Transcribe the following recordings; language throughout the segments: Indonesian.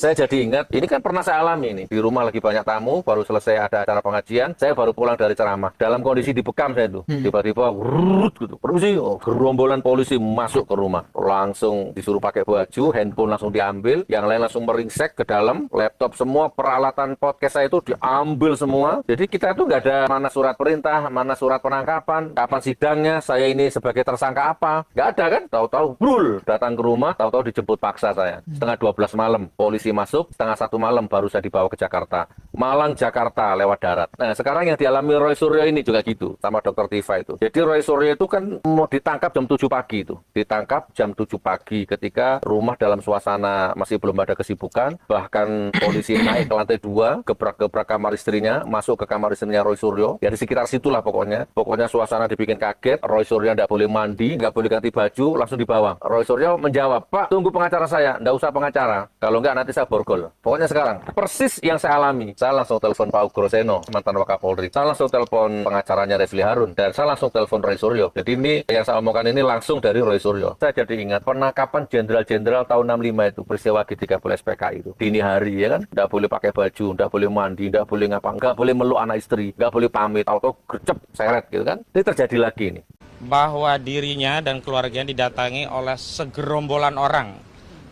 Saya jadi ingat, ini kan pernah saya alami nih. Di rumah lagi banyak tamu, baru selesai ada acara pengajian, saya baru pulang dari ceramah. Dalam kondisi dibekam saya tuh. Tiba-tiba, wurut gitu. Permisi, gerombolan polisi masuk ke rumah. Langsung disuruh pakai baju, handphone langsung diambil, yang lain langsung meringsek ke dalam, laptop semua, peralatan podcast saya itu diambil semua. Jadi kita tuh nggak ada mana surat perintah, mana surat penangkapan, kapan sidangnya, saya ini sebagai tersangka apa. Nggak ada kan? Tahu-tahu, brul, datang ke rumah, tahu-tahu dijemput paksa saya. Setengah 12 malam, polisi masuk, setengah 1 malam baru saya dibawa ke Jakarta. Malang, Jakarta, lewat darat. Nah, sekarang yang dialami Roy Suryo ini juga gitu, sama Dr. Tifa itu. Jadi Roy Suryo itu kan mau ditangkap jam 7 pagi itu. Ditangkap jam 7 pagi ketika rumah dalam suasana masih belum ada kesibukan. Bahkan polisi naik ke lantai 2, gebrak-gebrak kamar istrinya, masuk ke kamar istrinya Roy Suryo. Ya di sekitar situlah pokoknya. Pokoknya suasana dibikin kaget, Roy Suryo nggak boleh mandi, nggak boleh ganti baju, langsung dibawa. Roy Suryo menjawab, "Pak, tunggu pengacara saya, nggak usah pengacara. Kalau nggak nanti saya borgol." Pokoknya sekarang, persis yang saya alami. Saya langsung telepon Pak Ugroseno, mantan Wakapolri. Saya langsung telepon pengacaranya Refli Harun. Dan saya langsung telepon Roy Suryo. Jadi ini, yang saya omongkan ini langsung dari Roy Suryo. Saya jadi ingat, penangkapan jenderal-jenderal tahun 65 itu, peristiwa G30 SPKI itu. Dini hari, ya kan? Nggak boleh pakai baju, nggak boleh mandi, nggak boleh ngapa, nggak boleh meluk anak istri, nggak boleh pamit, atau gercep, seret gitu kan. Ini terjadi lagi nih. Bahwa dirinya dan keluarganya didatangi oleh segerombolan orang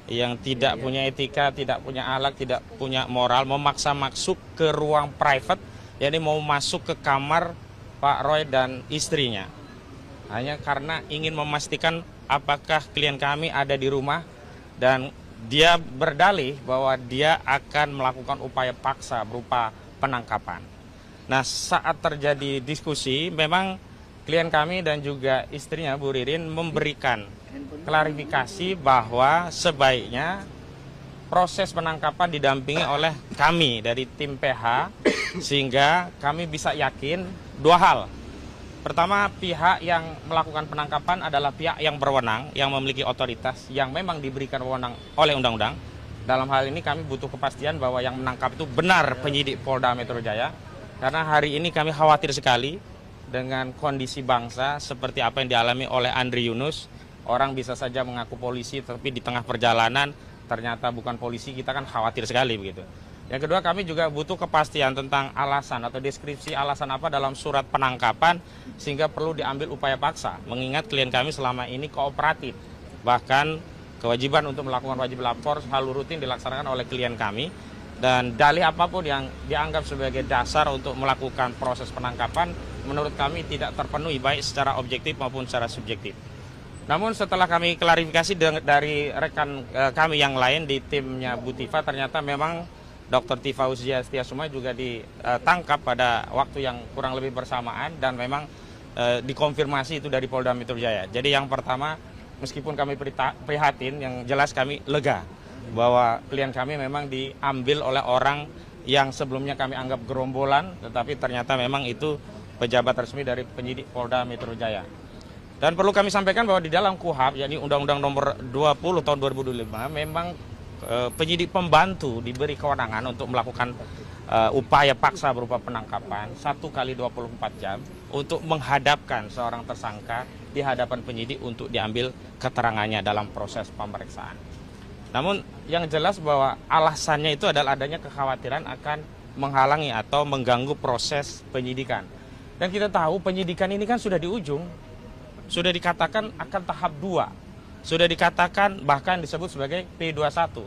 yang tidak punya etika, tidak punya akhlak, tidak punya moral, memaksa masuk ke ruang private, jadi mau masuk ke kamar Pak Roy dan istrinya. Hanya karena ingin memastikan apakah klien kami ada di rumah, dan dia berdalih bahwa dia akan melakukan upaya paksa berupa penangkapan. Nah, saat terjadi diskusi, memang klien kami dan juga istrinya Bu Ririn memberikan klarifikasi bahwa sebaiknya proses penangkapan didampingi oleh kami dari tim PH, sehingga kami bisa yakin dua hal. Pertama, pihak yang melakukan penangkapan adalah pihak yang berwenang, yang memiliki otoritas, yang memang diberikan wewenang oleh undang-undang. Dalam hal ini kami butuh kepastian bahwa yang menangkap itu benar penyidik Polda Metro Jaya, karena hari ini kami khawatir sekali dengan kondisi bangsa seperti apa yang dialami oleh Andri Yunus. Orang bisa saja mengaku polisi, tapi di tengah perjalanan ternyata bukan polisi, kita kan khawatir sekali begitu. Yang kedua, kami juga butuh kepastian tentang alasan atau deskripsi alasan apa dalam surat penangkapan, sehingga perlu diambil upaya paksa. Mengingat klien kami selama ini kooperatif, bahkan kewajiban untuk melakukan wajib lapor selalu rutin dilaksanakan oleh klien kami. Dan dalih apapun yang dianggap sebagai dasar untuk melakukan proses penangkapan, menurut kami tidak terpenuhi baik secara objektif maupun secara subjektif. Namun setelah kami klarifikasi dari rekan kami yang lain di timnya Bu Tifa, ternyata memang Dr. Tifa Uzia Setiasuma juga ditangkap pada waktu yang kurang lebih bersamaan, dan memang dikonfirmasi itu dari Polda Metro Jaya. Jadi yang pertama, meskipun kami prihatin, yang jelas kami lega bahwa klien kami memang diambil oleh orang yang sebelumnya kami anggap gerombolan, tetapi ternyata memang itu pejabat resmi dari penyidik Polda Metro Jaya. Dan perlu kami sampaikan bahwa di dalam KUHP, yakni Undang-Undang Nomor 20 Tahun 2005, memang penyidik pembantu diberi kewenangan untuk melakukan upaya paksa berupa penangkapan 1 kali 24 jam untuk menghadapkan seorang tersangka di hadapan penyidik untuk diambil keterangannya dalam proses pemeriksaan. Namun yang jelas bahwa alasannya itu adalah adanya kekhawatiran akan menghalangi atau mengganggu proses penyidikan. Dan kita tahu penyidikan ini kan sudah di ujung, sudah dikatakan akan tahap 2, sudah dikatakan bahkan disebut sebagai P21.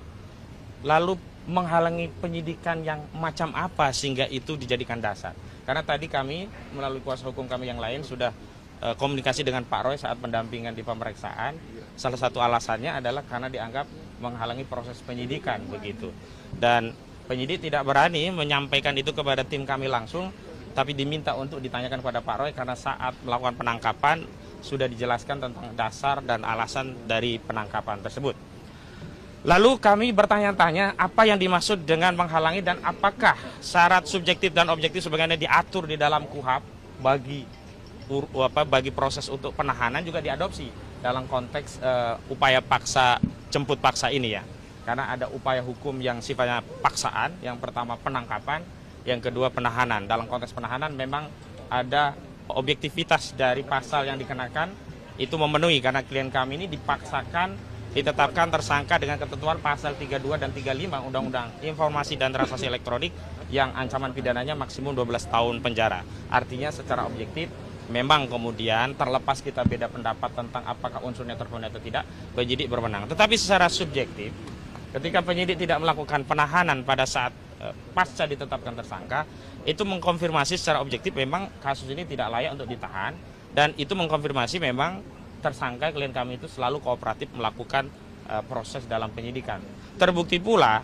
Lalu menghalangi penyidikan yang macam apa sehingga itu dijadikan dasar? Karena tadi kami melalui kuasa hukum kami yang lain sudah komunikasi dengan Pak Roy saat pendampingan di pemeriksaan. Salah satu alasannya adalah karena dianggap menghalangi proses penyidikan begitu. Dan penyidik tidak berani menyampaikan itu kepada tim kami langsung, tapi diminta untuk ditanyakan kepada Pak Roy karena saat melakukan penangkapan sudah dijelaskan tentang dasar dan alasan dari penangkapan tersebut. Lalu kami bertanya-tanya apa yang dimaksud dengan menghalangi, dan apakah syarat subjektif dan objektif sebagaimana diatur di dalam KUHP bagi proses untuk penahanan juga diadopsi dalam konteks upaya paksa, jemput paksa ini ya. Karena ada upaya hukum yang sifatnya paksaan, yang pertama penangkapan, yang kedua penahanan. Dalam konteks penahanan memang ada objektivitas dari pasal yang dikenakan itu memenuhi, karena klien kami ini dipaksakan ditetapkan tersangka dengan ketentuan pasal 32 dan 35 Undang-Undang Informasi dan Transaksi Elektronik yang ancaman pidananya maksimum 12 tahun penjara. Artinya secara objektif memang kemudian terlepas kita beda pendapat tentang apakah unsurnya terpenuhi atau tidak, penyidik berwenang. Tetapi secara subjektif, ketika penyidik tidak melakukan penahanan pada saat pasca ditetapkan tersangka, itu mengkonfirmasi secara objektif memang kasus ini tidak layak untuk ditahan, dan itu mengkonfirmasi memang tersangka klien kami itu selalu kooperatif melakukan proses dalam penyidikan. Terbukti pula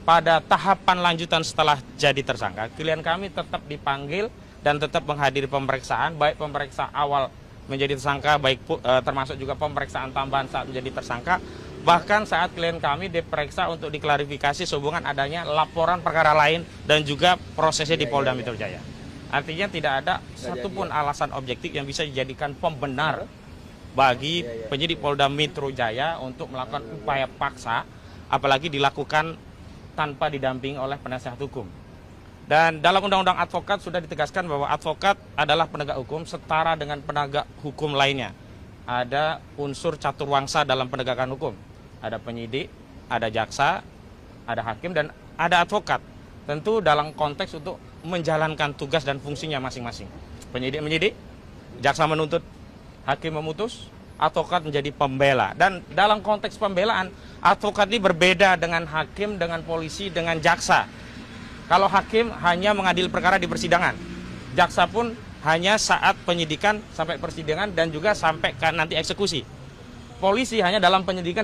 pada tahapan lanjutan setelah jadi tersangka, klien kami tetap dipanggil dan tetap menghadiri pemeriksaan, baik pemeriksa awal menjadi tersangka, baik termasuk juga pemeriksaan tambahan saat menjadi tersangka, bahkan saat klien kami diperiksa untuk diklarifikasi sehubungan adanya laporan perkara lain dan juga prosesnya di Polda Metro Jaya. Artinya tidak ada satupun alasan objektif yang bisa dijadikan pembenar bagi penyidik Polda Metro Jaya untuk melakukan upaya paksa, apalagi dilakukan tanpa didampingi oleh penasihat hukum. Dan dalam Undang-Undang Advokat sudah ditegaskan bahwa advokat adalah penegak hukum setara dengan penegak hukum lainnya. Ada unsur caturwangsa dalam penegakan hukum. Ada penyidik, ada jaksa, ada hakim, dan ada advokat. Tentu dalam konteks untuk menjalankan tugas dan fungsinya masing-masing. Penyidik menyidik, jaksa menuntut, hakim memutus, advokat menjadi pembela. Dan dalam konteks pembelaan, advokat ini berbeda dengan hakim, dengan polisi, dengan jaksa. Kalau hakim hanya mengadili perkara di persidangan, jaksa pun hanya saat penyidikan sampai persidangan dan juga sampai nanti eksekusi. Polisi hanya dalam penyidikan,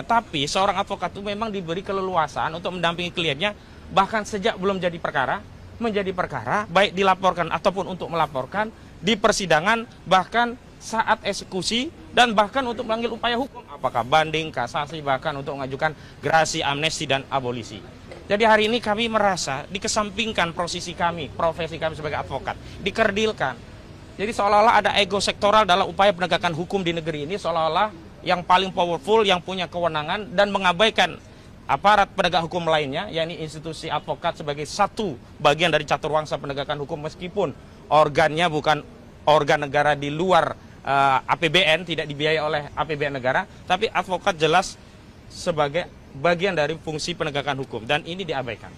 Tapi seorang advokat itu memang diberi keleluasaan untuk mendampingi kliennya, bahkan sejak belum jadi perkara, menjadi perkara, baik dilaporkan ataupun untuk melaporkan, di persidangan, bahkan saat eksekusi, dan bahkan untuk memanggil upaya hukum, apakah banding, kasasi, bahkan untuk mengajukan gerasi, amnesti, dan abolisi. Jadi hari ini kami merasa dikesampingkan profesi kami sebagai advokat, dikerdilkan. Jadi seolah-olah ada ego sektoral dalam upaya penegakan hukum di negeri ini, seolah-olah yang paling powerful, yang punya kewenangan, dan mengabaikan aparat penegak hukum lainnya, yakni institusi advokat sebagai satu bagian dari caturwangsa penegakan hukum, meskipun organnya bukan organ negara di luar APBN, tidak dibiayai oleh APBN negara, tapi advokat jelas sebagai bagian dari fungsi penegakan hukum, dan ini diabaikan.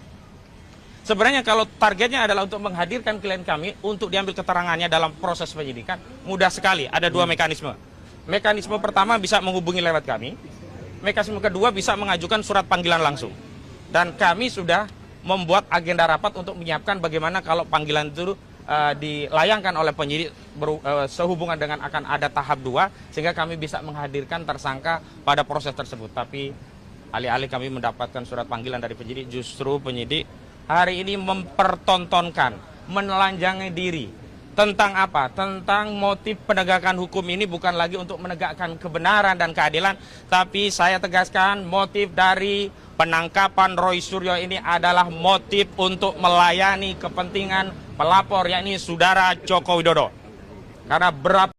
Sebenarnya kalau targetnya adalah untuk menghadirkan klien kami untuk diambil keterangannya dalam proses penyidikan, mudah sekali, ada dua mekanisme. Mekanisme pertama bisa menghubungi lewat kami, mekanisme kedua bisa mengajukan surat panggilan langsung. Dan kami sudah membuat agenda rapat untuk menyiapkan bagaimana kalau panggilan itu dilayangkan oleh penyidik sehubungan dengan akan ada tahap 2, sehingga kami bisa menghadirkan tersangka pada proses tersebut. Tapi alih-alih kami mendapatkan surat panggilan dari penyidik, justru penyidik hari ini mempertontonkan, menelanjangi diri. Tentang apa? Tentang motif penegakan hukum ini bukan lagi untuk menegakkan kebenaran dan keadilan, tapi saya tegaskan motif dari penangkapan Roy Suryo ini adalah motif untuk melayani kepentingan pelapor, yakni saudara Joko Widodo. Karena berat